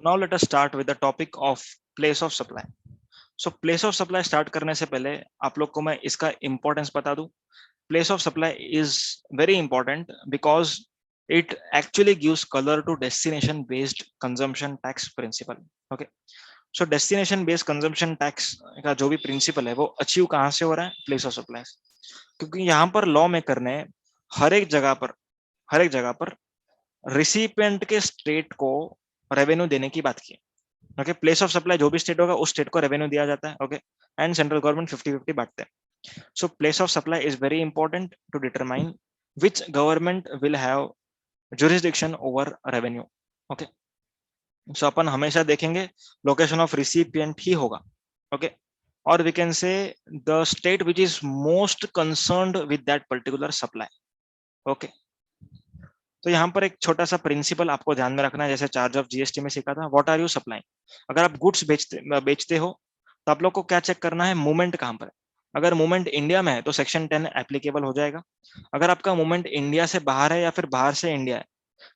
Now let us start with the topic of place of supply. So place of supply start करने से पहले आप लोग को मैं इसका इंपॉर्टेंस बता दूं. Place of supply is very important because it actually gives color to destination based consumption tax principle. Okay, so destination based consumption tax का जो भी प्रिंसिपल है वो अचीव कहाँ से हो रहा है? Place of supply. क्योंकि यहाँ पर लॉ मेकर ने हर एक जगह पर रिसिपिएंट के स्टेट को रेवेन्यू देने की बात की. ओके, प्लेस ऑफ सप्लाई जो भी स्टेट होगा उस स्टेट को रेवेन्यू दिया जाता है. ओके, एंड सेंट्रल गवर्नमेंट 50-50 बांटते हैं. So place of supply is very important to determine which government will have jurisdiction over revenue. Okay. So अपन हमेशा देखेंगे location of recipient ही होगा. Okay. Or we can say the state which is most concerned with that particular supply. Okay. तो यहाँ पर एक छोटा सा principal आपको ध्यान में रखना है, जैसे चार्ज ऑफ जीएसटी में सीखा था. What are you supplying? अगर आप गुड्स बेचते हो तो आप लोग को क्या चेक करना है? मूवमेंट कहाँ पर है. अगर मूवमेंट इंडिया में है तो सेक्शन 10 एप्लीकेबल हो जाएगा. अगर आपका मूवमेंट इंडिया से बाहर है या फिर बाहर से इंडिया है,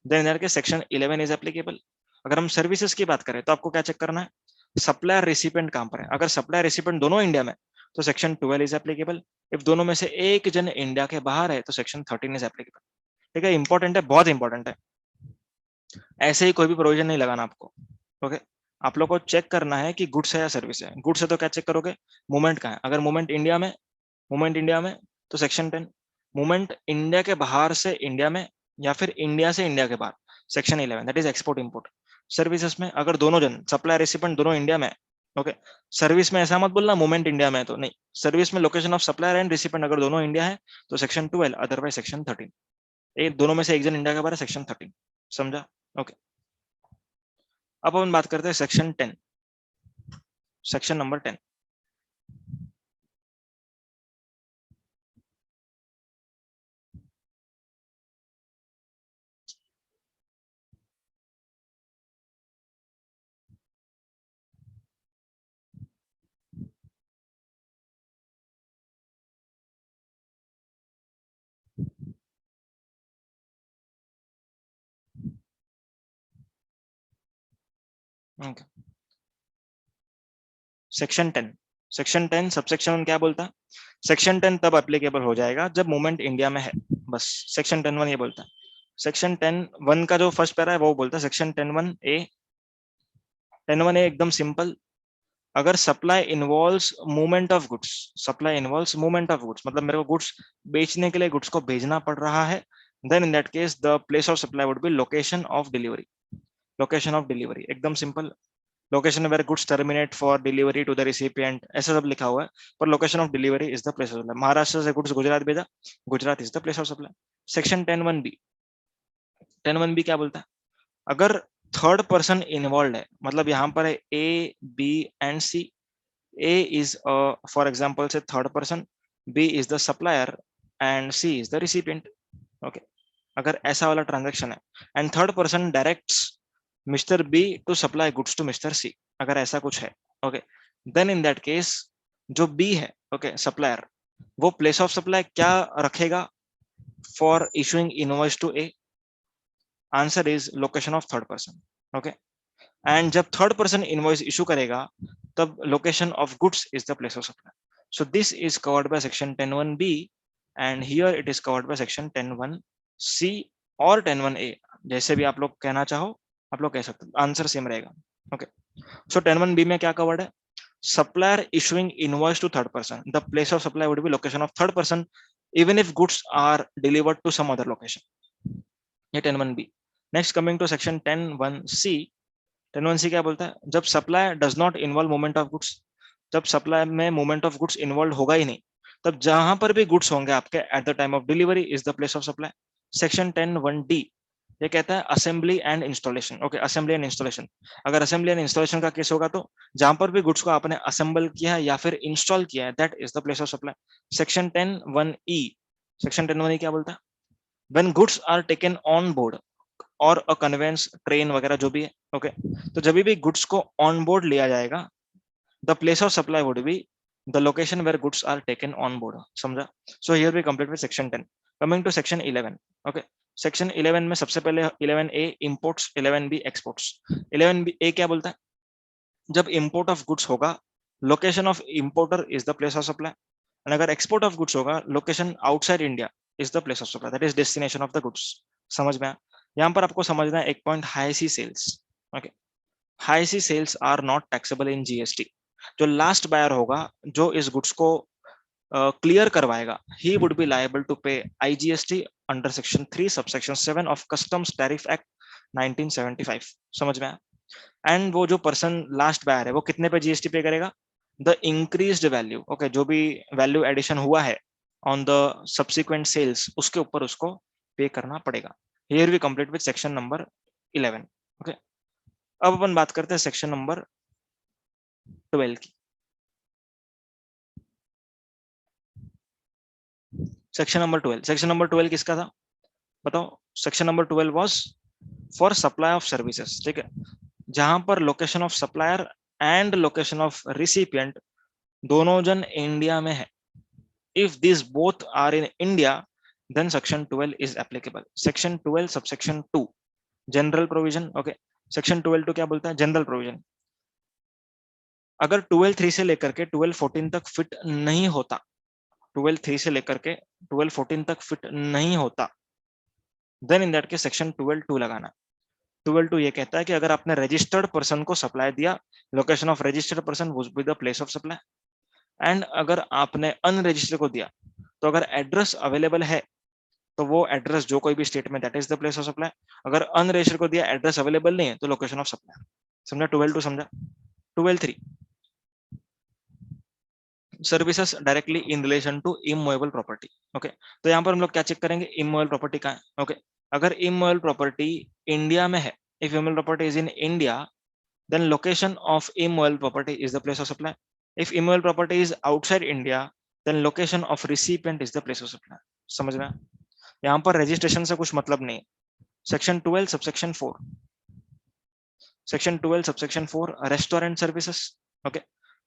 देन इधर के सेक्शन 11 इज एप्लीकेबल. अगर हम सर्विसेज की बात करें तो आपको क्या चेक करना है? सप्लायर रिसिपेंट कहाँ पर है. अगर सप्लायर रिसिपेंट दोनों इंडिया में तो सेक्शन 12 इज एप्लीकेबल. इफ दोनों में से एक जन इंडिया के बाहर है तो सेक्शन 13 इज एप्लीकेबल. ठीक है, इंपॉर्टेंट है, बहुत इंपॉर्टेंट है. ऐसे ही कोई भी प्रोविजन नहीं लगाना आपको. ओके, आप लोग को चेक करना है कि गुड्स है या सर्विस है. गुड्स है तो क्या चेक करोगे? मूवमेंट कहाँ है. अगर मूवमेंट इंडिया में तो सेक्शन 10. मूवमेंट इंडिया के बाहर से इंडिया में या फिर इंडिया से इंडिया के बाहर, section 11, that is export import. Services में अगर दोनों जन सप्लाई रिसिपेंट दोनों इंडिया में, ओके, सर्विस में ऐसा मत बोलना मूवमेंट इंडिया में, तो नहीं. सर्विस में location of supplier and recipient अगर दोनों इंडिया है तो सेक्शन 12, अदरवाइज सेक्शन 13. दोनों में से एक जन इंडिया के बाहर है, सेक्शन 13. समझा? ओके. अब अपन बात करते हैं section 10, section number 10. Okay, section 10. Section 10 subsection क्या बोलता है? सेक्शन 10 तब एप्लीकेबल हो जाएगा जब मूवमेंट इंडिया में है, बस. सेक्शन 10(1) ये बोलता है. सेक्शन 10(1) का जो फर्स्ट पैरा है वो बोलता है सेक्शन 10(1)(a). 10(1)(a) एकदम सिंपल. अगर supply involves movement of goods, supply involves movement of goods मतलब मेरे को गुड्स बेचने के लिए गुड्स को भेजना पड़ रहा है, then in that case the place of supply would be location of delivery. Location of delivery एकदम simple. Location where goods terminate for delivery to the recipient, ऐसा सब लिखा हुआ है, पर location of delivery is the place of supply. Maharashtra से goods Gujarat भेजा, Gujarat is the place of supply. Section 10(1)(b). 10(1)(b) क्या बोलता है? अगर थर्ड पर्सन इन्वॉल्व है, मतलब यहाँ पर है A, B and C. A is for example से third person, B is the supplier and C is the recipient. Okay, अगर ऐसा वाला ट्रांजेक्शन है and third person directs mister B to supply goods to mister C, अगर ऐसा कुछ है, okay, then in that case जो बी है, ओके, सप्लायर, वो प्लेस ऑफ सप्लाई क्या रखेगा for issuing invoice to A? Answer is location of third person. Okay, and जब थर्ड पर्सन इनवॉइस इशू करेगा तब location of goods is the place of supply. So this is covered by section 10(1)(b) and here it is covered by section 10(1)(c) और 10(1)(a). जैसे भी आप लोग कहना चाहो आप लोग कह सकते हो, आंसर सेम रहेगा. ओके, सो 10(1)(b) में क्या कवर्ड है? Supplier issuing invoice to third person, the place of supply would be location of third person even if goods are delivered to some other location. ये 10(1)(b). Next coming to section 10(1)(c). 10(1)(c) क्या बोलता है? जब supply does not involve movement of goods, जब supply में movement of goods involve होगा ही नहीं, तब जहां पर भी गुड्स होंगे आपके at the time of delivery is the place of supply. Section 10(1)(d) ये कहता है assembly and installation. Okay, assembly and installation. अगर असेंबली एंड इंस्टॉलेशन का केस होगा तो जहां पर भी गुड्स को आपने असेंबल किया है या फिर इंस्टॉल किया है, that is the place of supply. Section 10(1)(e). Section 10(1)(e) क्या बोलता है? When goods are taken on board और अ कन्वेंस, ट्रेन वगैरह जो भी है, ओके, तो जब भी गुड्स को ऑन बोर्ड लिया जाएगा, the place of supply would be the location where goods are taken on board. समझा? So here we complete with section 10. Coming to section 11, okay. Section 11 में सबसे पहले 11A imports, 11B exports. 11A क्या बोलता है? जब इंपोर्ट ऑफ गुड्स होगा, location of importer is the place of supply, and अगर एक्सपोर्ट ऑफ गुड्स होगा, location outside India is the place of supply, that is destination of the goods. समझ में आया? यहाँ पर आपको समझना है एक point, high sea sales, okay. High sea sales are not taxable in GST. जो लास्ट बायर होगा, जो इस गुड्स को क्लियर करवाएगा, he would be liable to पे IGST under section 3 subsection 7 of customs tariff act 1975। समझ में आया? एंड वो जो पर्सन लास्ट बायर है, वो कितने पे जीएसटी पे करेगा? द इंक्रीज्ड वैल्यू, ओके, जो भी वैल्यू एडिशन हुआ है ऑन द सब्सिक्वेंट सेल्स, उसके ऊपर उसको पे करना पड़ेगा। Here we complete with section number 11, okay. अब अपन बात करते हैं सेक्शन नंबर 12 की। सेक्शन नंबर 12, सेक्शन नंबर 12 किसका था बताओ? Section number 12 was for supply of services, ठीक है, जहां पर location of supplier and location of recipient दोनों जन इंडिया में है। If this both are in India, then section 12 is applicable. Section 12 subsection 2 general provision, okay. Section 12 क्या बोलता है? General provision. अगर 12(3) से लेकर के 12(14) तक फिट नहीं होता, 12(3) से लेकर के 12(14) तक फिट नहीं होता, देन इन दैट के सेक्शन 12(2) लगाना। 12(2) ये कहता है कि अगर आपने रजिस्टर्ड पर्सन को सप्लाई दिया, location of registered person would be the place of supply. And अगर आपने अनरजिस्टर्ड को दिया, तो अगर एड्रेस अवेलेबल है, तो वो एड्रेस जो कोई भी स्टेट में, that is the place of supply. अगर अनरजिस्टर्ड को दिया, एड्रेस अवेलेबल नहीं है, तो लोकेशन ऑफ सप्लाई। समझा? 12(2) समझा? 12(3) services directly in relation to immovable property, okay. तो यहाँ पर हम लोग क्या चेक करेंगे? इमूवेबल प्रॉपर्टी का है, ओके। अगर इमूवेबल प्रॉपर्टी इंडिया में है, if immovable property is in India, then location of immovable property is the place of supply. If immovable property is outside India, then location of recipient is the place of supply. समझ में? यहाँ पर registration से कुछ मतलब नहीं। Section 12 subsection 4, section 12 subsection 4 restaurant services, okay.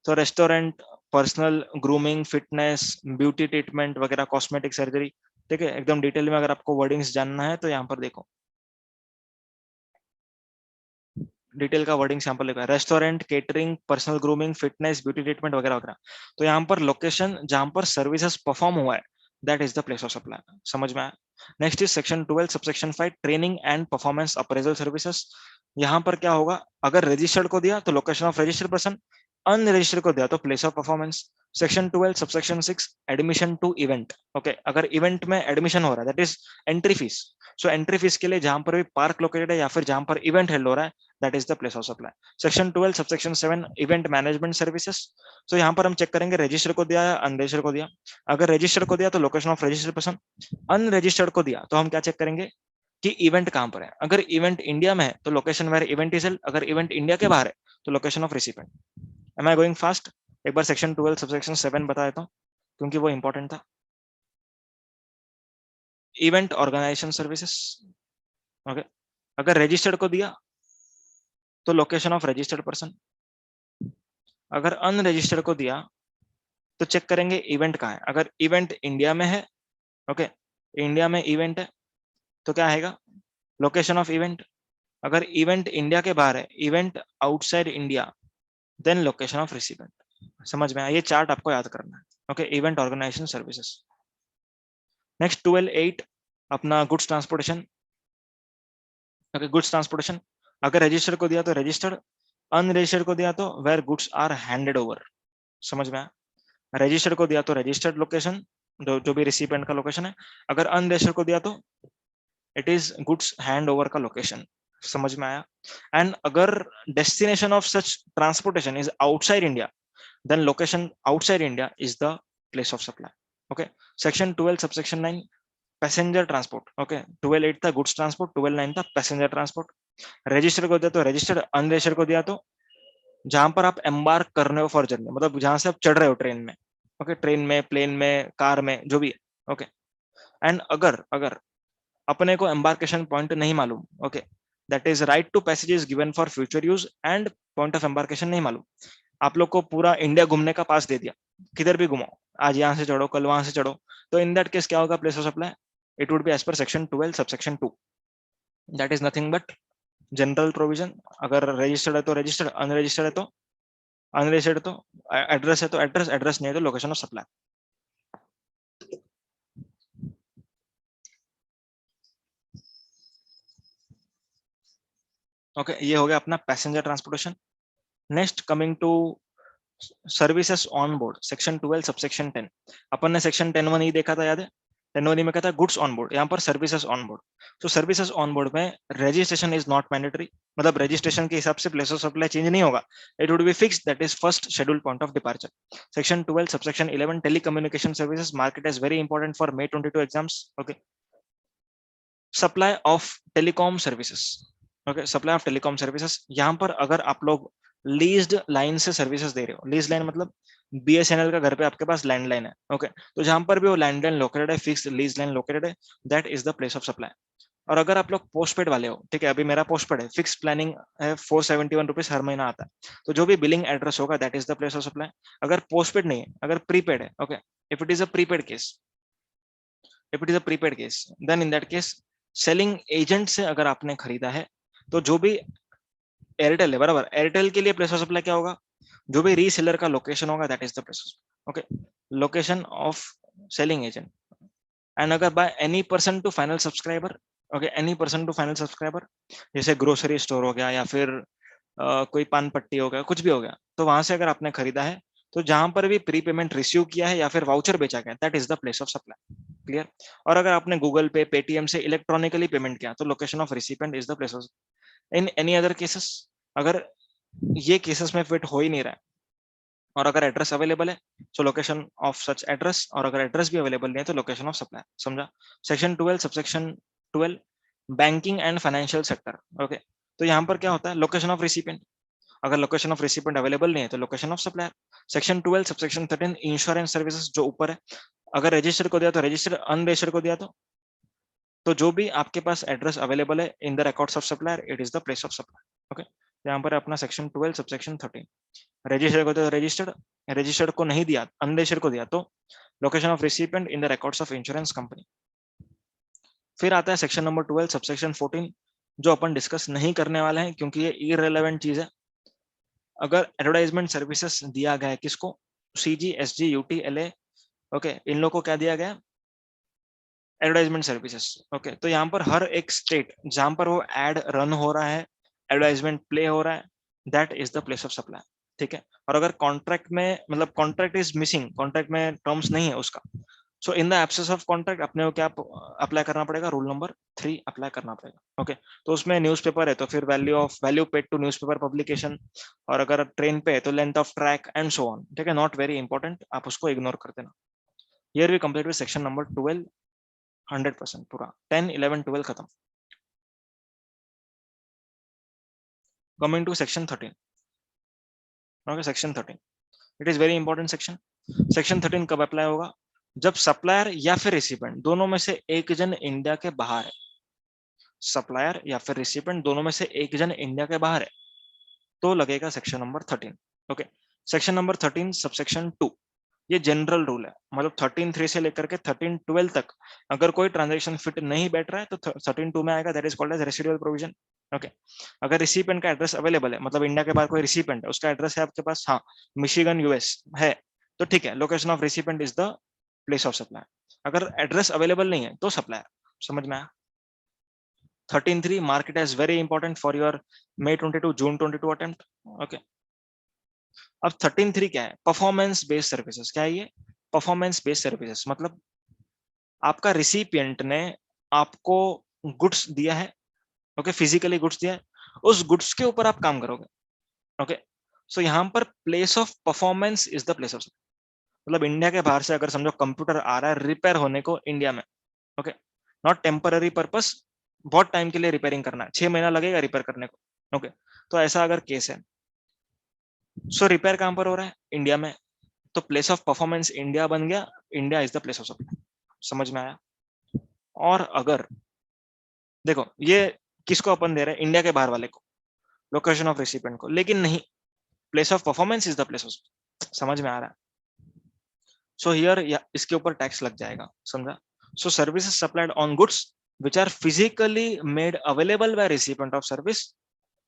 तो restaurant, personal grooming, fitness, beauty treatment वगैरह, कॉस्मेटिक सर्जरी, ठीक है, एकदम डिटेल में अगर आपको वर्डिंग्स जानना है तो यहाँ पर देखो, डिटेल का वर्डिंग यहाँ पर लिखा है, restaurant, catering, personal grooming, fitness, beauty treatment वगैरह वगैरह। तो यहाँ पर लोकेशन जहां पर सर्विसेज परफॉर्म हुआ है, that is the place of supply. समझ में आया? Next is section 12 subsection 5 training and performance appraisal services. यहाँ पर क्या होगा? अगर रजिस्टर्ड को दिया तो location of registered person, unregistered को दिया तो place of performance. Section 12 subsection 6 admission to event, okay. अगर इवेंट में एडमिशन हो रहा है, that is entry fees. So entry fees के लिए जहां पर भी पार्क लोकेटेड है या फिर जहां पर इवेंट हेल्ड हो रहा है, that is the place of supply. Section 12 subsection 7 event management services. So यहाँ पर हम चेक करेंगे रजिस्टर को दिया या अनरजिस्टर्ड को दिया। अगर रजिस्टर को दिया तो location of registered person, unregistered को दिया तो हम क्या चेक करेंगे कि इवेंट कहां पर है। अगर इवेंट इंडिया में है तो location where event is held, अगर इवेंट इंडिया के बाहर है तो location of recipient. Am I going fast? एक बार सेक्शन 12 सबसेक्शन 7 बता देता हूँ क्योंकि वो इंपॉर्टेंट था। Event organisation services, okay. अगर रजिस्टर्ड को दिया तो लोकेशन ऑफ रजिस्टर्ड पर्सन, अगर अनरजिस्टर्ड को दिया तो चेक करेंगे इवेंट कहाँ है। अगर इवेंट इंडिया में है, ओके, इंडिया में इवेंट है तो क्या आएगा? Location of event. अगर इवेंट इंडिया के बाहर है, event outside India, then location of recipient. समझ में आया? ये चार्ट आपको याद करना है, okay. Event organisation services. Next 12(8 अपना goods transportation, okay. Goods transportation अगर रजिस्टर्ड को दिया तो रजिस्टर्ड, अनरजिस्टर्ड को दिया तो where goods are handed over. समझ में आया? रजिस्टर्ड को दिया तो रजिस्टर्ड लोकेशन, जो भी रिसिपेंट का लोकेशन है। अगर अनरजिस्टर्ड को दिया तो it is goods hand over का लोकेशन। समझ में आया? एंड अगर destination of such transportation is outside India, then location outside India is the place of supply, okay. Section 12 subsection 9 passenger transport, okay. 12(8) था गुड्स ट्रांसपोर्ट, 12(9) था passenger transport. Register को दिया तो रजिस्टर्ड, अनरजिस्टर्ड को दिया तो जहां पर आप एम्बार्क कर रहे हो फॉर जर्नी, मतलब जहां से आप चढ़ रहे हो ट्रेन में, ओके, ट्रेन में, प्लेन में, कार में, जो भी है, ओके। एंड अगर अगर अपने को एम्बार्केशन पॉइंट नहीं मालूम, okay, that is right to passage is given for future use and point of embarkation नहीं मालूम। आप लोग को पूरा इंडिया घूमने का पास दे दिया, किधर भी घुमाओ, आज यहाँ से चढ़ो, कल वहां से चढ़ो, तो इन दैट केस क्या होगा? Place of supply it would be as per section 12 subsection 2. That is nothing but general provision. अगर रजिस्टर्ड है तो रजिस्टर्ड, अनरजिस्टर्ड है तो अनरजिस्टर्ड, तो एड्रेस है तो एड्रेस, एड्रेस नहीं है तो लोकेशन ऑफ सप्लाई. ओके, ये हो गया अपना passenger transportation. Next coming to services on board, section 12 subsection 10. अपन ने सेक्शन 10(1) ही देखा था, याद है? 10(1) में कहता है गुड्स ऑन बोर्ड, यहाँ पर सर्विसेज ऑन बोर्ड. तो सर्विसेज ऑन बोर्ड में रजिस्ट्रेशन इज नॉट मैंडेटरी, मतलब रजिस्ट्रेशन के हिसाब से प्लेस ऑफ सप्लाई चेंज नहीं होगा. It would be fixed, that is first schedule point of departure. Section 12 subsection 11 telecommunication services, market is very important for May 22 exams. Okay, supply of telecom services. Okay, supply of telecom services, यहाँ पर अगर आप लोग leased line से services दे रहे हो, lease line मतलब BSNL का घर पे आपके पास लैंडलाइन है. ओके, तो जहां पर भी वो लैंडलाइन लोकेटेड है, फिक्स्ड लीज लाइन लोकेटेड है, that is the place of supply. और अगर आप लोग पोस्टपेड वाले हो, ठीक है, अभी मेरा पोस्टपेड है, फिक्स प्लानिंग है, 471 रुपीज हर महीना आता है, तो जो भी बिलिंग एड्रेस होगा that is the place of supply. अगर पोस्टपेड नहीं है, अगर प्रीपेड है, okay, if it is a prepaid case, if it is a prepaid case, then in that case selling agent से अगर आपने खरीदा है, तो जो भी एयरटेल है, बराबर, एयरटेल के लिए प्लेस ऑफ सप्लाई क्या होगा? जो भी रीसेलर का लोकेशन होगा that is the place of, okay, location of selling agent. And अगर by any person to final subscriber, okay, any person to final subscriber, जैसे ग्रोसरी स्टोर हो गया या फिर कोई पान पट्टी हो गया, कुछ भी हो गया, तो वहां से अगर आपने खरीदा है, तो जहां पर भी प्री पेमेंट रिसीव किया है या फिर वाउचर बेचा गया, that is the place of supply. Clear? और अगर आपने गूगल पे, पेटीएम से इलेक्ट्रॉनिकली पेमेंट किया, तो location of recipient is the place of. In any other cases, अगर ये केसेस में फिट हो ही नहीं रहा है, और अगर एड्रेस अवेलेबल है, सो लोकेशन ऑफ सच एड्रेस, और अगर एड्रेस भी अवेलेबल नहीं है तो लोकेशन ऑफ सप्लाई. समझा? Section 12 subsection 12 banking and financial sector. Okay, तो यहाँ पर क्या होता है? Location of recipient. अगर लोकेशन ऑफ रिसिपेंट अवेलेबल नहीं है तो location of supplier. Section 12 subsection 13 insurance services, जो ऊपर है, अगर रजिस्टर को दिया तो रजिस्टर, अनरजिस्टर को दिया तो जो भी आपके पास एड्रेस अवेलेबल है in the records of supplier, it is the place of supply. Okay, यहाँ पर अपना सेक्शन 12 सबसेक्शन 13, रजिस्टर को तो रजिस्टर्ड, रजिस्टर्ड को नहीं दिया, अनरजिस्टर्ड को दिया तो location of recipient in the records of insurance company. फिर आता है सेक्शन नंबर 12 सबसेक्शन 14, जो अपन डिस्कस नहीं करने वाले हैं क्योंकि ये इररिलेवेंट चीज है. अगर एडवर्टाइजमेंट सर्विसेज दिया गया है किसको? CG, SG, UT, LA, okay, इन लोगों को क्या दिया गया? Advertisement services. ओके, तो यहाँ पर हर एक स्टेट जहां पर वो एड रन हो रहा है, एडवर्टाइजमेंट प्ले हो रहा है, that is the place of supply. ठीक है, और अगर कॉन्ट्रैक्ट में, मतलब कॉन्ट्रैक्ट इज मिसिंग, कॉन्ट्रैक्ट में टर्म्स नहीं है उसका, so in the absence of contract अपने को क्या अप्लाई करना पड़ेगा? रूल नंबर 3 अप्लाई करना पड़ेगा. ओके, तो उसमें न्यूज़पेपर है तो फिर value paid to newspaper publication, और अगर ट्रेन पे है तो length of track and so on. ठीक है, नॉट वेरी इंपॉर्टेंट, आप उसको इग्नोर कर देना. Here we complete with section number 12 100% पूरा. 10, 11, 12 खत्म. Coming to section 13. Okay, section 13. It is very important section. Section 13 कब अप्लाई होगा? जब सप्लायर या फिर रिसिपेंट दोनों में से एक जन इंडिया के बाहर है. सप्लायर या फिर रिसिपेंट दोनों में से एक जन इंडिया के बाहर है तो लगेगा section number 13. Okay, section number 13 subsection 2, ये जनरल रूल है, मतलब 13(3) से लेकर के 13(12) तक अगर कोई ट्रांजैक्शन फिट नहीं बैठ रहा है तो 13(2) में आएगा, that is called as residual provision. Okay, अगर रिसिपेंट का एड्रेस अवेलेबल है, मतलब इंडिया के बाहर कोई रिसिपेंट है, उसका एड्रेस है आपके पास, हाँ, मिशिगन US है, तो ठीक है, location of recipient is the place of supply. अगर एड्रेस अवेलेबल नहीं है तो सप्लायर. समझ में आया? 13(3) mark it as very important for your May 22 June 22 attempt. Okay, अब 13(3) क्या है? Performance based services. क्या है ये? परफॉर्मेंस बेस्ड सर्विसेज मतलब आपका रिसिपिएंट ने आपको गुड्स दिया है, ओके, फिजिकली गुड्स दिया है, उस गुड्स के ऊपर आप काम करोगे. ओके, सो यहाँ पर place of performance is the place of, मतलब इंडिया के बाहर से अगर समझो कंप्यूटर आ रहा है रिपेयर होने को इंडिया में, ओके, नॉट टेम्पररी पर्पस, बहुत टाइम के लिए रिपेयरिंग करना है, 6 महीना लगेगा रिपेयर करने को. ओके, तो ऐसा अगर केस है, सो रिपेयर कहां पर हो रहा है? इंडिया में, तो प्लेस ऑफ परफॉर्मेंस इंडिया बन गया, India is the place of supply. समझ में आया? और अगर देखो ये किसको अपन दे रहे हैं? इंडिया के बाहर वाले को, लोकेशन ऑफ रेसिपिएंट को, लेकिन नहीं, place of performance is the place of. समझ में आ रहा है? सो हियर इसके ऊपर टैक्स लग जाएगा. समझा? So services supplied on goods which are physically made available by recipient of service.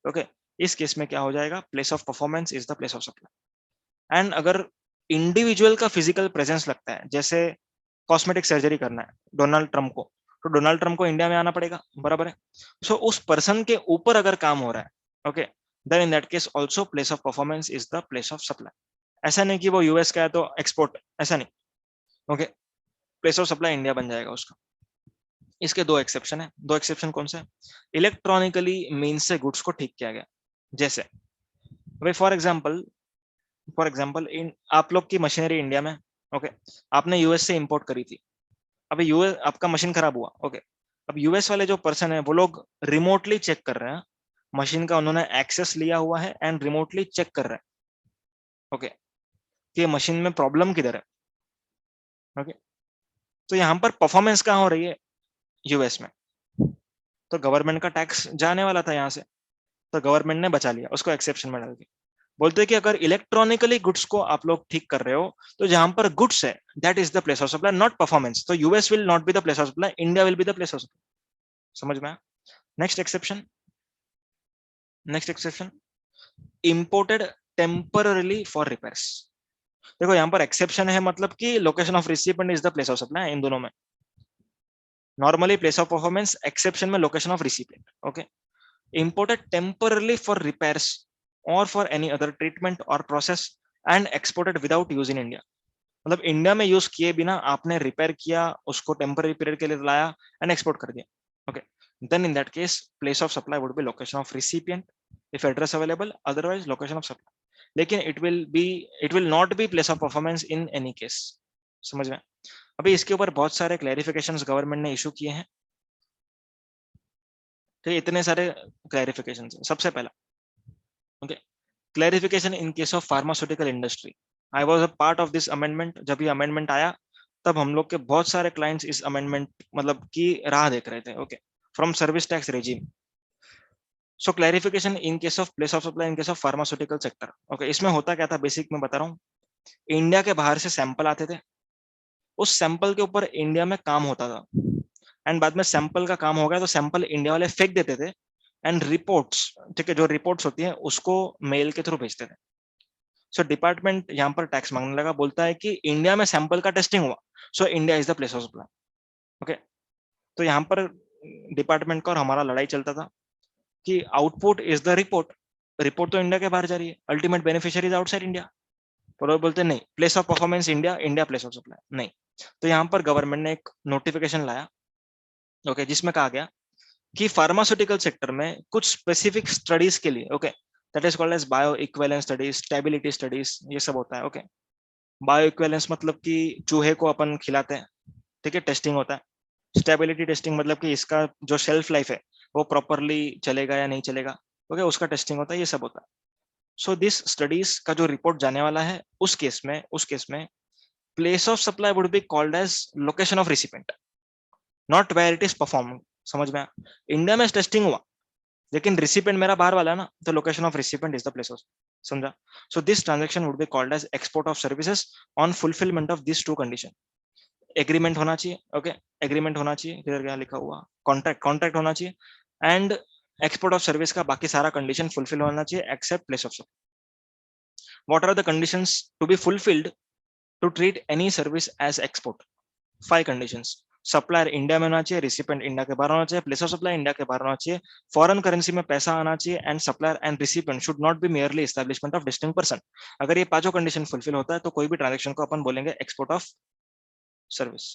Okay, इस केस में क्या हो जाएगा, place of performance is the place of supply. And अगर इंडिविजुअल का फिजिकल प्रेजेंस लगता है, जैसे कॉस्मेटिक सर्जरी करना है डोनाल्ड ट्रम्प को, तो डोनाल्ड ट्रम्प को इंडिया में आना पड़ेगा, बराबर है. सो उस पर्सन के ऊपर अगर काम हो रहा है, okay, then in that case also place of performance is the place of supply. ऐसा नहीं कि वो यूएस का है तो एक्सपोर्ट, ऐसा नहीं. Okay, place of supply India बन जाएगा उसका. इसके दो एक्सेप्शन है. दो एक्सेप्शन कौन से? इलेक्ट्रॉनिकली मीन्स से गुड्स को ठीक किया गया, जैसे भाई फॉर एग्जाम्पल इन आप लोग की मशीनरी इंडिया में, ओके, आपने यूएस से इंपोर्ट करी थी. अभी यूएस आपका मशीन खराब हुआ, ओके, अब यूएस वाले जो पर्सन है वो लोग रिमोटली चेक कर रहे हैं मशीन का, उन्होंने एक्सेस लिया हुआ है एंड रिमोटली चेक कर रहे हैं, ओके, कि मशीन में प्रॉब्लम किधर है. ओके, तो यहाँ पर परफॉर्मेंस कहाँ हो रही है? यूएस में. तो गवर्नमेंट का टैक्स जाने वाला था यहाँ से, तो गवर्नमेंट ने बचा लिया, उसको एक्सेप्शन में डाल के बोलते हैं कि अगर इलेक्ट्रॉनिकली गुड्स को आप लोग ठीक कर रहे हो तो जहां पर गुड्स है that is the place of supply, not performance. तो US will not be the place of supply, India will be the place of supply. समझ में आया? Next exception, imported temporarily for repairs. देखो यहाँ पर एक्सेप्शन है, मतलब कि location of recipient is the place of supply इन दोनों में. Normally place of performance, exception में location of recipient. Okay, imported temporarily for repairs or for any other treatment or process and exported without use in India. मतलब India में use किए बिना आपने repair किया, उसको टेम्पररी पीरियड के लिए लाया एंड एक्सपोर्ट कर दिया. Okay, then in that case place of supply would be location of recipient if address available, otherwise location of supply. लेकिन it will not be place of performance in any case. समझ में? अभी इसके ऊपर बहुत सारे क्लैरिफिकेशंस गवर्नमेंट ने issue किए हैं. तो इतने सारे क्लैरिफिकेशंस. सबसे पहला, okay, clarification in case of pharmaceutical industry. I was a part of this amendment. जब ये amendment आया तब हम लोग के बहुत सारे clients इस amendment मतलब की राह देख रहे थे. Okay, from service tax regime. So clarification in case of place of supply in case of pharmaceutical sector. Okay, इसमें होता क्या था बेसिक में बता रहा हूँ. इंडिया के बाहर से सैंपल आते थे, उस सैंपल के ऊपर इंडिया में काम होता था, एंड बाद में सैंपल का काम हो गया तो सैंपल इंडिया वाले फेंक देते थे एंड रिपोर्ट्स, ठीक है, जो रिपोर्ट्स होती हैं उसको मेल के थ्रू भेजते थे. सो डिपार्टमेंट यहाँ पर टैक्स मांगने लगा, बोलता है कि इंडिया में सैंपल का टेस्टिंग हुआ, so India is the place of supply. Okay, तो यहाँ पर डिपार्टमेंट का और हमारा लड़ाई चलता था कि output is the report, report तो इंडिया के बाहर जा रही है, ultimate beneficiary is outside India. तो लोग बोलते नहीं, place of performance India, India place of supply नहीं. तो यहाँ पर गवर्नमेंट ने एक नोटिफिकेशन लाया, ओके, जिसमें कहा गया कि फार्मास्यूटिकल सेक्टर में कुछ स्पेसिफिक स्टडीज के लिए, okay, that is called as bioequivalence studies, stability studies, ये सब होता है. ओके, बायो इक्विवेलेंस मतलब कि चूहे को अपन खिलाते हैं, ठीक है, टेस्टिंग होता है. स्टेबिलिटी टेस्टिंग मतलब कि इसका जो शेल्फ लाइफ है वो प्रॉपरली चलेगा या नहीं चलेगा, ओके, उसका टेस्टिंग होता है, ये सब होता है. सो दिस स्टडीज का जो रिपोर्ट जाने वाला है उस केस में place of supply would be called as location of recipient, not where it is perform. समझ में? इंडिया में टेस्टिंग हुआ लेकिन रिसिपिएंट मेरा बाहर वाला है ना, तो location of recipient is the place of. समझा? So this transaction would be called as export of services on fulfilment of this two condition. Agreement होना चाहिए, ओके, एग्रीमेंट होना चाहिए, इधर क्या लिखा हुआ, कॉन्ट्रैक्ट होना चाहिए, एंड एक्सपोर्ट ऑफ सर्विस का बाकी सारा कंडीशन फुलफिल होना चाहिए except place of supply. What are the conditions to be fulfilled to treat any service as export? 5 conditions. Supplier India में होना चाहिए, रिसिपिएंट इंडिया के बाहर होना चाहिए, प्लेस ऑफ सप्लाई इंडिया के बाहर होना चाहिए, फॉरेन करेंसी में पैसा आना चाहिए, and supplier and recipient should not be merely establishment of distinct person. अगर ये पांचों कंडीशन फुलफिल होता है तो कोई भी ट्रांजैक्शन को अपन बोलेंगे एक्सपोर्ट ऑफ सर्विस.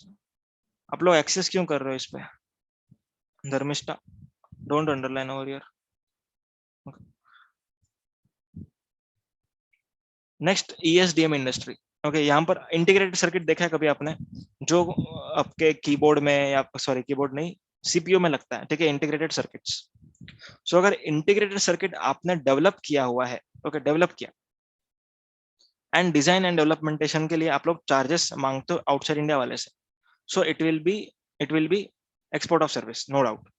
आप लोग एक्सेस क्यों कर रहे हो इस पे? Dharmishtha, don't underline over here. Next, ESDM industry. Okay, यहाँ पर इंटीग्रेटेड सर्किट देखा है कभी आपने, जो आपके कीबोर्ड में या सॉरी कीबोर्ड नहीं सीपीयू में लगता है, ठीक है, इंटीग्रेटेड सर्किट्स. सो अगर इंटीग्रेटेड सर्किट आपने डेवलप किया हुआ है, ओके, डेवलप किया, एंड डिजाइन एंड डेवलपमेंटेशन के लिए आप लोग चार्जेस मांगते हो आउटसाइड इंडिया वाले से, so it will be export of service, no doubt.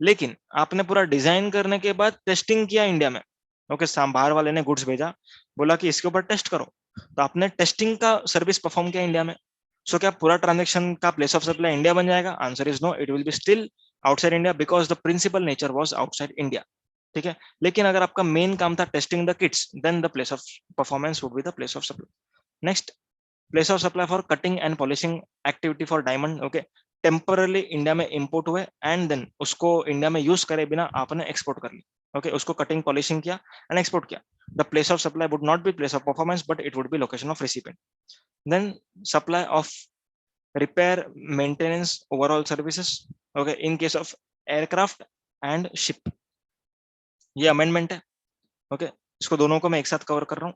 लेकिन आपने पूरा डिजाइन करने के बाद टेस्टिंग किया इंडिया में, ओके, बाहर वाले ने गुड्स भेजा, बोला कि इसके ऊपर टेस्ट करो, तो आपने टेस्टिंग का सर्विस परफॉर्म किया इंडिया में, सो क्या पूरा ट्रांजेक्शन का प्लेस ऑफ सप्लाई इंडिया बन जाएगा? Answer is no, it will be still outside India because the principal nature was outside India. ठीक है, लेकिन अगर आपका मेन काम था testing the kits, then the place of performance would be the place of supply. Next, place of supply for cutting and polishing activity for diamond. Okay, temporarily India में import हुए and then उसको India में use करे बिना आपने export कर लिया। Okay, उसको कटिंग पॉलिशिंग किया एंड एक्सपोर्ट किया। The place of supply would not be place of performance but it would be location of recipient. Then supply of repair, maintenance, overall services, okay, in case of aircraft and ship। ये amendment है। Okay, इसको दोनों को मैं एक साथ cover कर रहा हूँ।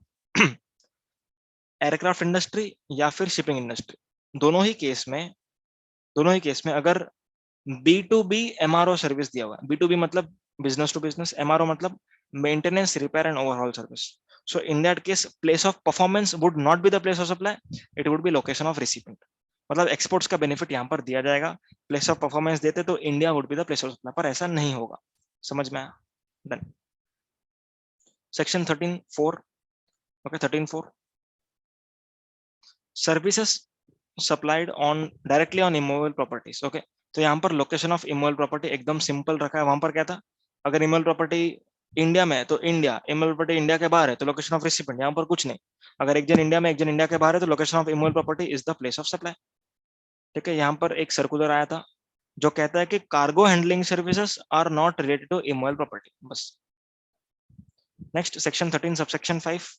एयरक्राफ्ट इंडस्ट्री या फिर शिपिंग इंडस्ट्री, दोनों ही केस में अगर B2B MRO सर्विस दिया हुआ है, B2B मतलब बिजनेस टू बिजनेस, MRO मतलब maintenance, repair and overall service. So in that case place of performance would not be the place of supply, it would be location of recipient. मतलब exports का benefit यहाँ पर दिया जाएगा, place of performance देते तो India would be the place of supply, पर ऐसा नहीं होगा। समझ में आया? Done. Section 13(4), okay 13(4), services supplied on directly on immovable properties. Okay, तो यहाँ पर लोकेशन ऑफ इमूवेबल प्रॉपर्टी एकदम सिंपल रखा है। वहां पर क्या था, अगर इमूवेबल प्रॉपर्टी इंडिया में है तो इंडिया, इमूवेबल प्रॉपर्टी इंडिया के बाहर है तो लोकेशन ऑफ रिसिपेंट। यहाँ पर कुछ नहीं, अगर एक जन इंडिया में एक जन इंडिया के बाहर है तो location of immovable property is the place of supply. ठीक है, यहाँ पर एक सर्कुलर आया था जो कहता है कि cargo handling services are not related to immovable property, बस। Next, section 13 subsection 5,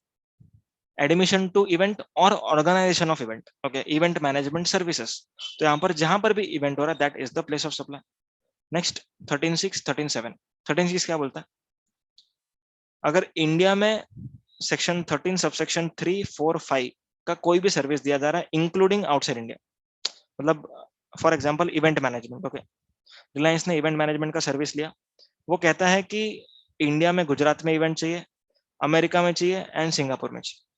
admission to event और organisation of event. Okay, event management services, तो यहाँ पर जहां पर भी इवेंट हो रहा है that is the place of supply. Next 13(6), 13(7), 13(6) क्या बोलता है, अगर इंडिया में सेक्शन 13 सबसेक्शन 3, 4, 5 का कोई भी सर्विस दिया जा रहा है इंक्लूडिंग आउटसाइड इंडिया, मतलब for example event management. Okay, Reliance ने इवेंट मैनेजमेंट का सर्विस लिया, वो कहता है कि इंडिया में गुजरात में इवेंट चाहिए, अमेरिका में चाहिए एंड सिंगापुर में चाहिए।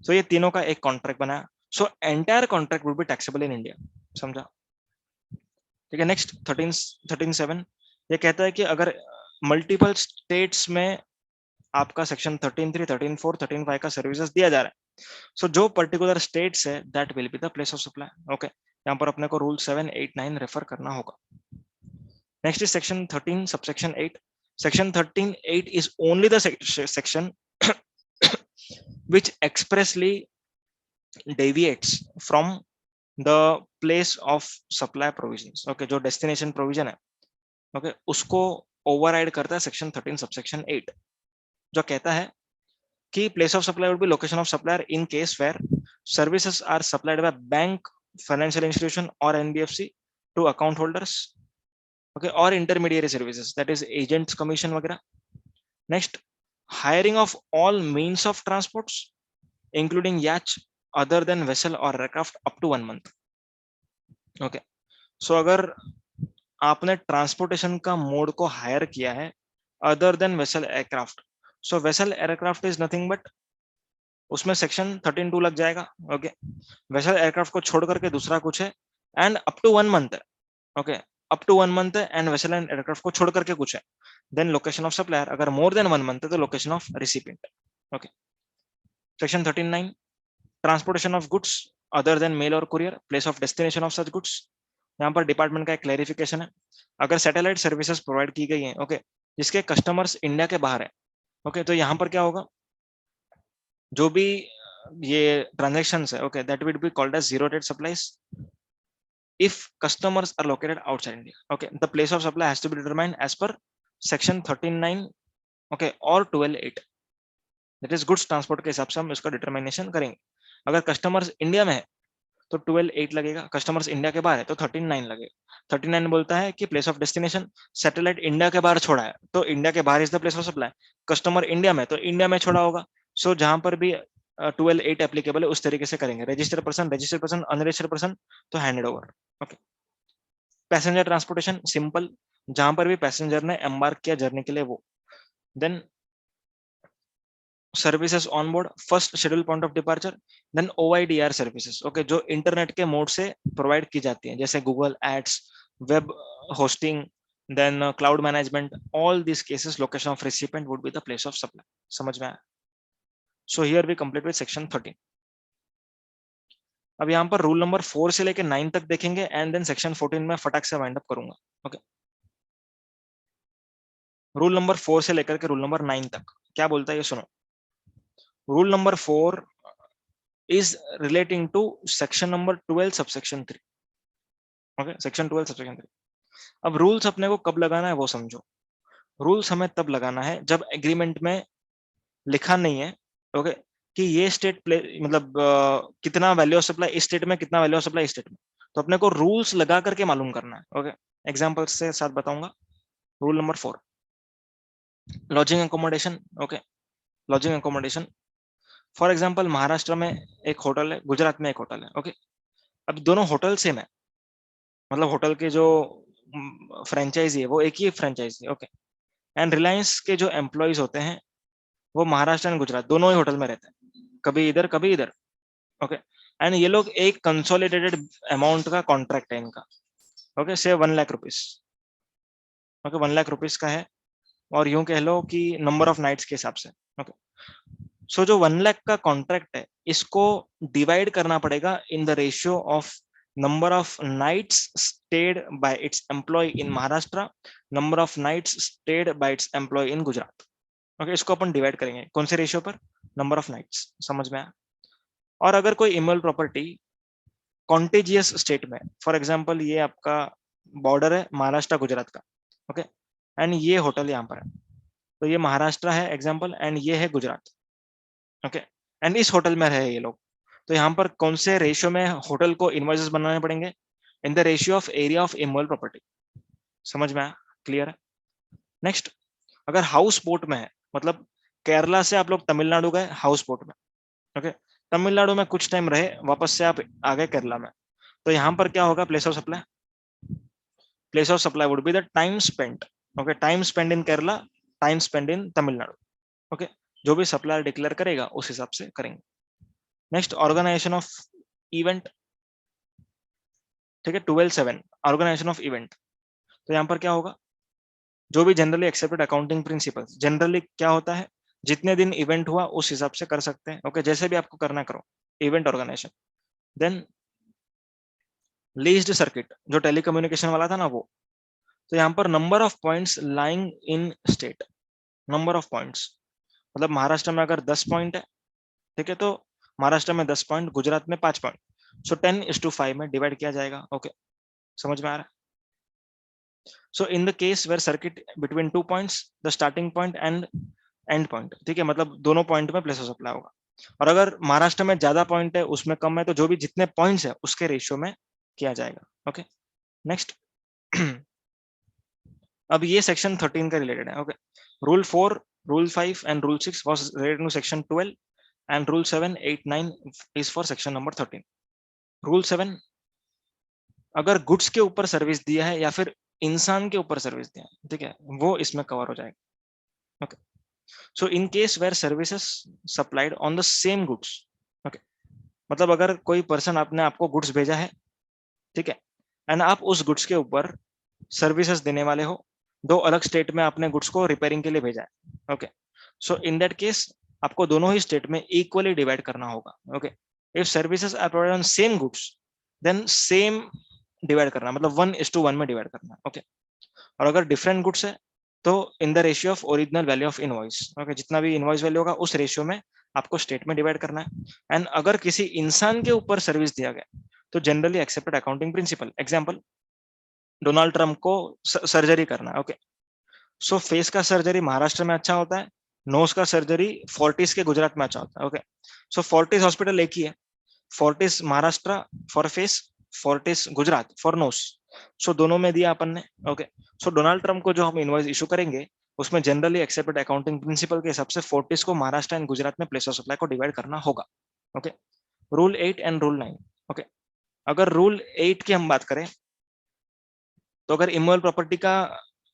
तो ये तीनों का एक कॉन्ट्रैक्ट बनाया, so entire contract would be taxable in India. समझा? ठीक है। नेक्स्ट 13(7), ये कहता है कि अगर मल्टीपल स्टेट्स में आपका सेक्शन 13(3), 13(4), 13(5) का सर्विसेज दिया जा रहा है, सो जो पर्टिकुलर स्टेट्स है that will be the place of supply. Okay, यहाँ पर अपने को रूल 7, 8, 9 रेफर करना होगा। Next is section 13 subsection 8। Section 13(8) is only the section which expressly deviates from the place of supply provisions। Okay, जो destination provision है, okay, उसको override करता है सेक्शन 13 सबसेक्शन 8, जो कहता है कि place of supply would be location of supplier in case where services are supplied by bank, financial institution और NBFC to account holders, okay, और intermediary services that is agents commission वगैरह। Next, hiring of all means of transports including yacht other than vessel और aircraft up to 1 month. Okay, so अगर आपने transportation का mode को hire किया है other than vessel aircraft, so vessel aircraft is nothing but उसमें section 13(2) लग जाएगा। ओके, वेसल एयरक्राफ्ट को छोड़ करके दूसरा कुछ है एंड अप टू 1 मंथ है। ओके, अप टू 1 मंथ है एंड वेसल एंड एयरक्राफ्ट को छोड़ करके कुछ है, देन लोकेशन ऑफ सप्लायर। अगर मोर देन 1 मंथ है तो location of recipient. Okay, section 13(9), transportation of goods other than mail और courier, place of destination of such goods. यहाँ पर डिपार्टमेंट का एक क्लैरिफिकेशन है, अगर सैटेलाइट सर्विसेज प्रोवाइड की गई है, ओके, जिसके कस्टमर्स इंडिया के बाहर है, ओके, तो यहाँ पर क्या होगा, जो भी ये ट्रांजैक्शंस है, okay, that will be called as zero rate supplies if customers are located outside India. Okay, the place of supply has to be determined as per section 13(9), okay, or 12(8). that is goods transport के हिसाब से हम इसका determination करेंगे। अगर customers India में है तो 12(8) लगेगा, कस्टमर्स इंडिया के बाहर है तो 13(9) लगेगा। 13(9) बोलता है कि place of destination, satellite India के बाहर छोड़ा है तो इंडिया के बाहर is the place of supply, customer India में तो इंडिया में छोड़ा होगा, सो जहां पर भी 12(8) एप्लीकेबल है उस तरीके से करेंगे। रजिस्टर्ड पर्सन, अनरजिस्टर्ड पर्सन तो handed over. Okay, passenger transportation simple, जहां पर भी पैसेंजर ने एम्बार्क किया जर्नी के लिए वो। Then services on board, first schedule point of departure, then OIDR services, okay, जो इंटरनेट के मोड से प्रोवाइड की जाती हैं जैसे Google ads, web hosting, then cloud management, all this cases location of recipient would be the place of supply. समझ में आया? So here we complete with section 13। अब यहाँ पर रूल नंबर 4 से लेकर 9 तक देखेंगे एंड देन सेक्शन 14 में फटाक से वाइंड अप करूंगा। ओके, रूल नंबर 4 से लेकर के रूल नंबर 9 तक क्या बोलता है ये सुनो। Rule number 4 is relating to section number 12 subsection 3। Okay, section 12 subsection 3। अब रूल्स अपने को कब लगाना है वो समझो। रूल्स हमें तब लगाना है जब एग्रीमेंट में लिखा नहीं है ओके कि ये स्टेट मतलब कितना वैल्यू ऑफ सप्लाई इस स्टेट में, कितना वैल्यू ऑफ सप्लाई इस स्टेट में, तो अपने को रूल्स लगा करके मालूम करना है। ओके, एग्जांपल से साथ बताऊंगा। Rule number 4, lodging accommodation. Okay, lodging accommodation for example Maharashtra में एक होटल है, गुजरात में एक होटल है। ओके, अब दोनों होटल सेम है, मतलब होटल के जो फ्रेंचाइजी है वो एक ही फ्रेंचाइजी है। ओके, एंड रिलायंस के जो एम्प्लॉयज होते हैं वो महाराष्ट्र एंड गुजरात दोनों ही होटल में रहते हैं, कभी इधर कभी इधर। ओके, एंड ये लोग एक कंसोलिडेटेड अमाउंट का कॉन्ट्रैक्ट है इनका। ओके, से 1 lakh rupees. Okay, 1 lakh rupees का है, और यूं कह लो कि नंबर ऑफ नाइट्स के हिसाब से। ओके, सो जो 1 लाख का कॉन्ट्रैक्ट है इसको डिवाइड करना पड़ेगा in the ratio of number of nights stayed by its employee in Maharashtra, number of nights stayed by its employee in Gujarat। Okay, इसको अपन डिवाइड करेंगे कौन से रेशियो पर, नंबर ऑफ नाइट्स। समझ में आया। और अगर कोई इमोरल प्रॉपर्टी कॉन्टेजियस स्टेट में, फॉर एग्जांपल ये आपका बॉर्डर है महाराष्ट्र गुजरात का। ओके, एंड ये होटल यहाँ पर है, तो ये महाराष्ट्र है एग्जांपल एंड ये है गुजरात। ओके, एंड इस होटल में रहे ये लोग, तो यहाँ पर कौन से रेशियो में होटल को इनवॉइसेस बनाने पड़ेंगे, in the ratio of area of immoral property. समझ में आया, क्लियर है। नेक्स्ट, अगर हाउस बोट में है, मतलब केरला से आप लोग तमिलनाडु गए हाउस बोट में। ओके, तमिलनाडु में कुछ टाइम रहे, वापस से आप आ गए केरला में, तो यहाँ पर क्या होगा, place of supply, place of supply would be the time spent. Okay, time spend in Kerala, time spend in Tamil Nadu. Okay, जो भी सप्लायर डिक्लेयर करेगा उस हिसाब से करेंगे। Next, organisation of event. ठीक है, 12(7) ऑर्गेनाइजेशन ऑफ इवेंट। तो यहाँ पर क्या होगा, जो भी generally accepted accounting principles, generally क्या होता है, जितने दिन इवेंट हुआ उस हिसाब से कर सकते हैं। ओके, जैसे भी आपको करना करो, event organisation. Then leased circuit, जो टेलीकम्युनिकेशन वाला था ना वो, तो यहाँ पर number of points lying in state, number of points, मतलब महाराष्ट्र में अगर 10 पॉइंट है, ठीक है, तो महाराष्ट्र में 10 पॉइंट, गुजरात में 5 पॉइंट, सो 10:5 में डिवाइड किया जाएगा। ओके, समझ में आ रहा है। So in the case where circuit between 2 points, the starting point and end point, ठीक है, मतलब दोनों पॉइंट में प्लेस ऑफ सप्लाई होगा। और अगर महाराष्ट्र में ज्यादा पॉइंट है उसमें कम है, तो जो भी जितने पॉइंट्स है उसके रेशियो में किया जाएगा। Okay, next. अब ये सेक्शन 13 का रिलेटेड है। Okay, rule 4, rule 5 and rule 6 was related to section 12 and rule 7, 8, 9 is for section number 13। Rule 7, अगर गुड्स के ऊपर सर्विस दिया है या फिर इंसान के ऊपर सर्विस दिया है, ठीक है, वो इसमें कवर हो जाएगा। Okay, so in case where services supplied on the same goods. Okay, मतलब अगर कोई पर्सन आपने आपको गुड्स भेजा है, ठीक है, एंड आप उस गुड्स के ऊपर सर्विसेज देने वाले हो, दो अलग स्टेट में आपने गुड्स को रिपेयरिंग के लिए भेजा है। Okay, so in that case आपको दोनों ही स्टेट में इक्वली डिवाइड करना होगा। Okay, if services are provided on same goods then same divide करना, मतलब 1:1 में डिवाइड करना। ओके, और अगर डिफरेंट गुड्स है तो in the ratio of original value of invoice. Okay, जितना भी इनवॉइस वैल्यू होगा उस रेशियो में आपको स्टेट में डिवाइड करना है। एंड अगर किसी इंसान के ऊपर सर्विस दिया गया तो generally accepted accounting principle, example Donald Trump को सर्जरी करना है। ओके, सो फेस का सर्जरी महाराष्ट्र में अच्छा होता है, नोज का सर्जरी फोर्टिस के गुजरात में अच्छा होता है। ओके, सो फोर्टिस हॉस्पिटल एक ही है, Fortis Maharashtra for face, Fortis Gujarat for nose. So दोनों में दिया अपन ने। ओके, सो डोनाल्ड ट्रम्प को जो हम इनवॉइस इशू करेंगे उसमें जनरली एक्सेप्टेड अकाउंटिंग प्रिंसिपल के हिसाब से फोर्टिस को महाराष्ट्र एंड गुजरात में प्लेस ऑफ सप्लाई को डिवाइड करना होगा। Okay, rule 8 and rule 9। Okay, अगर रूल 8 की हम बात करें तो अगर इमोरल प्रॉपर्टी का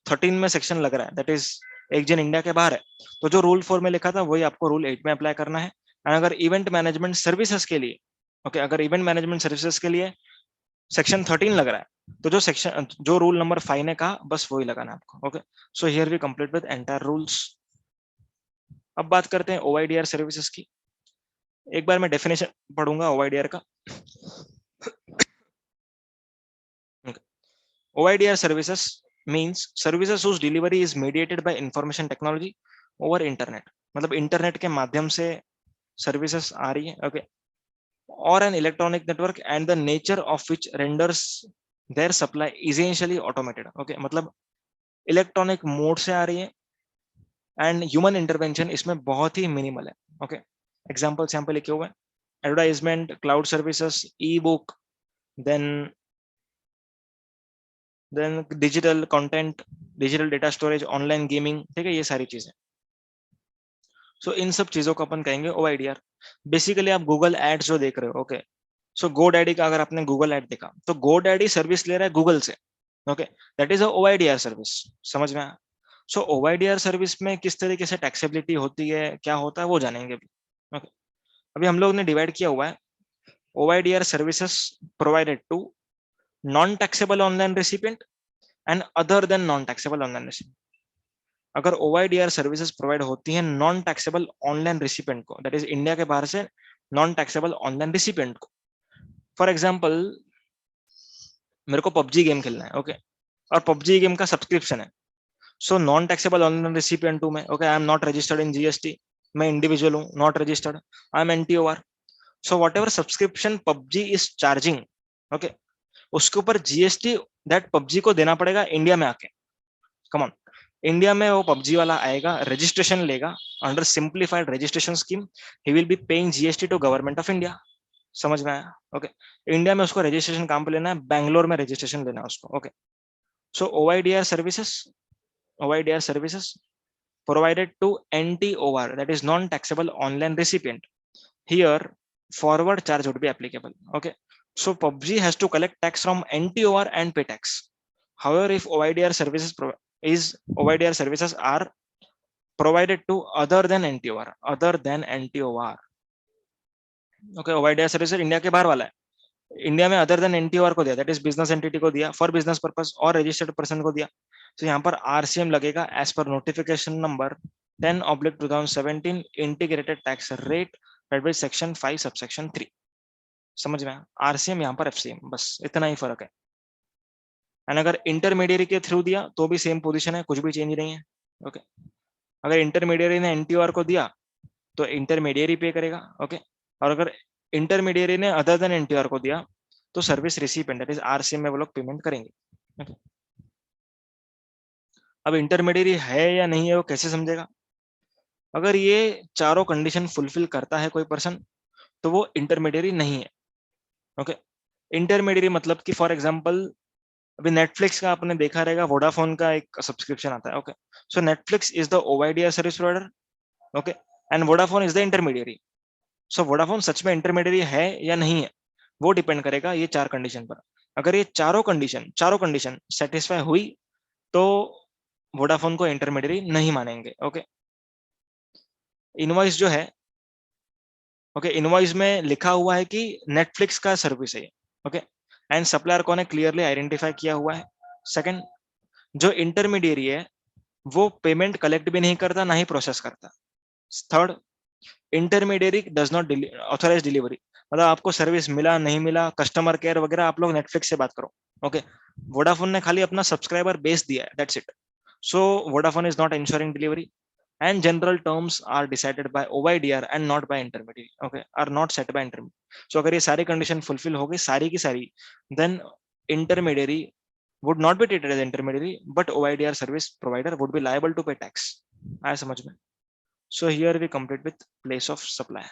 13 में सेक्शन लग रहा है, दैट इज एक जन इंडिया के बाहर है, तो जो रूल 4 में लिखा था वही आपको रूल 8 में अप्लाई करना है। एंड अगर इवेंट मैनेजमेंट सर्विसेज के लिए, ओके, अगर इवेंट मैनेजमेंट सर्विसेज के लिए सेक्शन 13 लग रहा है तो जो रूल नंबर 5 ने कहा बस वही लगाना है आपको। Okay, so here we complete with entire rules. अब बात करते हैं ओआईडीआर सर्विसेज की। एक बार मैं डेफिनेशन पढ़ूंगा ओआईडीआर का। OIDR services means services whose delivery is mediated by information technology over internet. मतलब इंटरनेट के माध्यम से सर्विसेज आ रही है, okay, or an electronic network and the nature of which renders their supply essentially automated. Okay, मतलब electronic mode से आ रही है एंड ह्यूमन इंटरवेंशन इसमें बहुत ही मिनिमल है. ओके, एग्जांपल्स यहाँ पे लिखे हुए हैं. Advertisement, cloud services, e book, then digital content, digital data storage, online gaming, ठीक है, ये सारी चीजें. सो इन सब चीजों को अपन कहेंगे OIDR. बेसिकली आप गूगल एड्स जो देख रहे हो, ओके, सो GoDaddy का अगर आपने गूगल एड देखा तो GoDaddy सर्विस ले रहा है गूगल से, okay, that is a OIDR service. समझ में आया? सो OIDR सर्विस में किस तरीके से टैक्सेबिलिटी होती है, क्या होता है, वो जानेंगे अभी. ओके, अभी हम लोग ने डिवाइड किया हुआ है OIDR services provided to non taxable online recipient and other than non taxable online recipient. अगर OIDR सर्विसेज प्रोवाइड होती हैं नॉन टैक्सेबल ऑनलाइन रेसिपिएंट को, दैट इज इंडिया के बाहर से नॉन टैक्सेबल ऑनलाइन रेसिपिएंट को. फॉर एग्जाम्पल, मेरे को PUBG गेम खेलना है, ओके, और PUBG गेम का सब्सक्रिप्शन है. So non taxable online recipient हूं मैं, okay, I am not registered in GST, मैं इंडिविजुअल हूं, not registered, I am NTOR. So what ever subscription PUBG is charging, okay, उसके ऊपर GST दैट PUBG को देना पड़ेगा इंडिया में आके. कम ऑन, इंडिया में वो PUBG वाला आएगा, रजिस्ट्रेशन लेगा under simplified registration scheme, he will be paying GST to government of India. समझ में आया? ओके, इंडिया में उसको रजिस्ट्रेशन काम पे लेना है, बैंगलोर में रजिस्ट्रेशन लेना है उसको. Okay, so OIDR services provided to NTOR, that is non-taxable online recipient. Here, forward charge would be applicable. Okay, so PUBG has to collect tax from NTOR and pay tax. However, if OIDR services are provided to other than NTOR, okay, OIDR services India के बाहर वाला है, India में other than NTOR को दिया, that is business entity को दिया, for business purpose, और रजिस्टर्ड पर्सन को दिया. तो यहाँ पर RCM लगेगा as per notification number 10/2017 integrated tax rate that by section 5 subsection 3. समझ में? RCM यहाँ पर FCM, बस इतना ही फर्क है. एंड अगर इंटरमीडियरी के थ्रू दिया तो भी सेम पोजीशन है, कुछ भी चेंज नहीं है. ओके, अगर इंटरमीडियरी ने NTOR को दिया तो इंटरमीडियरी पे करेगा. ओके, और अगर इंटरमीडियरी ने अदर देन NTOR को दिया तो service recipient that is RCM में वो लोग पेमेंट करेंगे. ओके, अब इंटरमीडियरी है या नहीं है वो कैसे समझेगा? अगर ये चारों कंडीशन फुलफिल करता है कोई पर्सन तो वो इंटरमीडियरी नहीं है. ओके, इंटरमीडियरी मतलब कि फॉर एग्जांपल अभी नेटफ्लिक्स का आपने देखा रहेगा, वोडाफोन का एक सब्सक्रिप्शन आता है. Okay, so Netflix is the OIDR service provider, okay, and Vodafone is the intermediary. So Vodafone सच में इंटरमीडियरी है या नहीं है वो डिपेंड करेगा ये चार कंडीशन पर. अगर ये चारों कंडीशन सेटिस्फाई हुई तो वोडाफोन को इंटरमीडियरी नहीं मानेंगे. ओके, इनवॉइस जो है, ओके, इनवॉइस में लिखा हुआ है कि नेटफ्लिक्स का सर्विस है. ओके, एंड सप्लायर को ने क्लियरली आइडेंटिफाई किया हुआ है. सेकंड, जो इंटरमीडियरी है वो पेमेंट कलेक्ट भी नहीं करता, ना ही प्रोसेस करता. Third, intermediary does not authorise delivery, मतलब आपको सर्विस मिला नहीं मिला, कस्टमर केयर वगैरह आप लोग नेटफ्लिक्स से बात करो. ओके, वोडाफोन ने खाली अपना सब्सक्राइबर बेस दिया है, that's it. So Vodafone is not ensuring delivery and general terms are decided by OIDR and not by intermediary. Okay, are not set by intermediary. So अगर ये सारी condition fulfill हो गई सारी की सारी, then intermediary would not be treated as intermediary, but OIDR service provider would be liable to pay tax. आया समझ में? So here we complete with place of supply.